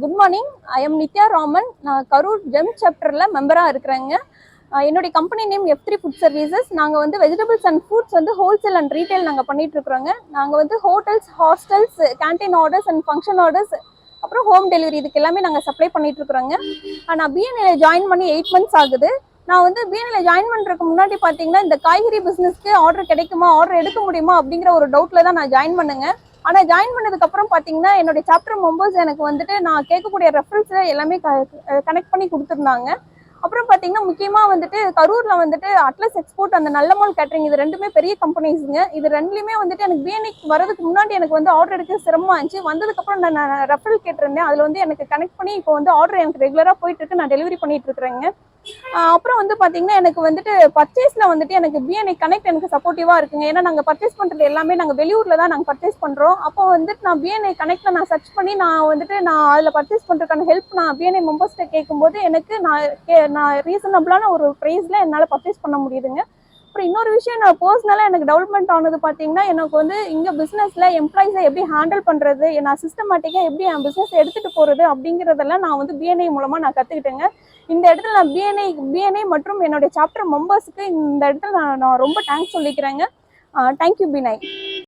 Good morning. I am Nithya Raman. நான் Karur GeM சாப்டரில் மெம்பராக இருக்கிறேங்க. என்னுடைய company name F3 food services. நாங்கள் வந்து வெஜிடபிள்ஸ் அண்ட் ஃப்ரூட்ஸ் வந்து ஹோல்சேல் அண்ட் ரீட்டைல் நாங்கள் பண்ணிகிட்ருக்குறோங்க. நாங்கள் வந்து hotels, hostels, canteen orders and function orders, அப்புறம் ஹோம் டெலிவரி இதுக்கு எல்லாமே நாங்கள் சப்ளை பண்ணிகிட்ருக்குறோங்க. நான் பிஎன்ஏ ஜாயின் பண்ணி 8 months ஆகுது. நான் வந்து பிஎன்ஏ ஜாயின் பண்ணுறதுக்கு முன்னாடி பார்த்தீங்கன்னா இந்த காய்கறி பிஸ்னஸ்க்கு ஆர்டர் கிடைக்குமா, ஆர்டர் எடுக்க முடியுமா அப்படிங்கிற ஒரு டவுட்டில் தான் நான் ஜாயின் பண்ணுங்க. ஆனால் ஜாயின் பண்ணதுக்கப்புறம் பார்த்தீங்கன்னா என்னுடைய சாப்டர் மெம்பர்ஸ் எனக்கு வந்துட்டு நான் கேட்கக்கூடிய ரெஃபரன்ஸை எல்லாமே கனெக்ட் பண்ணி கொடுத்துருந்தாங்க. அப்புறம் பார்த்தீங்கன்னா முக்கியமாக வந்துட்டு கரூரில் வந்துட்டு அட்லஸ் எக்ஸ்போர்ட், அந்த நல்லமால் கேட்டரிங், இது ரெண்டுமே பெரிய கம்பெனிஸுங்க. இது ரெண்டுலேயுமே வந்துட்டு எனக்கு பிஎன்ஏக்கு வரதுக்கு முன்னாடி எனக்கு வந்து ஆர்டர் எடுக்க சிரமமாக இருந்துச்சு. வந்ததுக்கப்புறம் நான் ரெஃபரல் கேட்டிருந்தேன். அதில் வந்து எனக்கு கனெக்ட் பண்ணி இப்போ வந்து ஆர்டர் எனக்கு ரெகுலராக போயிட்டுருக்கு. நான் டெலிவரி பண்ணிட்டு இருக்கிறேங்க. அப்புறம் வந்து பார்த்தீங்கன்னா எனக்கு வந்துட்டு பர்ச்சேஸில் வந்துட்டு எனக்கு பிஎன்ஐ கனெக்ட் எனக்கு சப்போர்ட்டிவாக இருக்குங்க. ஏன்னா நாங்கள் பர்ச்சேஸ் பண்ணுறது எல்லாமே நாங்கள் வெளியூரில் தான் நாங்கள் பர்ச்சேஸ் பண்ணுறோம். அப்போ வந்துட்டு நான் பிஎன்ஐ கனெக்டில் நான் சர்ச் பண்ணி நான் அதில் பர்ச்சேஸ் பண்ணுறதுக்கான ஹெல்ப் நான் பிஎன்ஐ மெம்பர்ஸ்கிட்ட கேட்கும்போது எனக்கு நான் ரீசனபிளான ஒரு ப்ரைஸில் என்னால் பர்ச்சேஸ் பண்ண முடியுதுங்க. அப்புறம் இன்னொரு விஷயம், நான் பர்சனலாக எனக்கு டெவலப்மெண்ட் ஆனது பார்த்தீங்கன்னா எனக்கு வந்து இங்கே பிஸ்னஸில் எம்ப்ளாயிஸை எப்படி ஹேண்டில் பண்ணுறது, நான் சிஸ்டமேட்டிக்காக எப்படி என் பிஸ்னஸ் எடுத்துகிட்டு போகிறது அப்படிங்கிறதெல்லாம் நான் வந்து பிஎன்ஐ மூலமாக நான் கற்றுக்கிட்டேங்க. இந்த இடத்துல நான் பிஎன்ஐ மற்றும் என்னுடைய சாப்டர் மெம்பர்ஸுக்கு இந்த இடத்துல நான் ரொம்ப தேங்க்ஸ் சொல்லிக்கிறேங்க. Thank you BNI.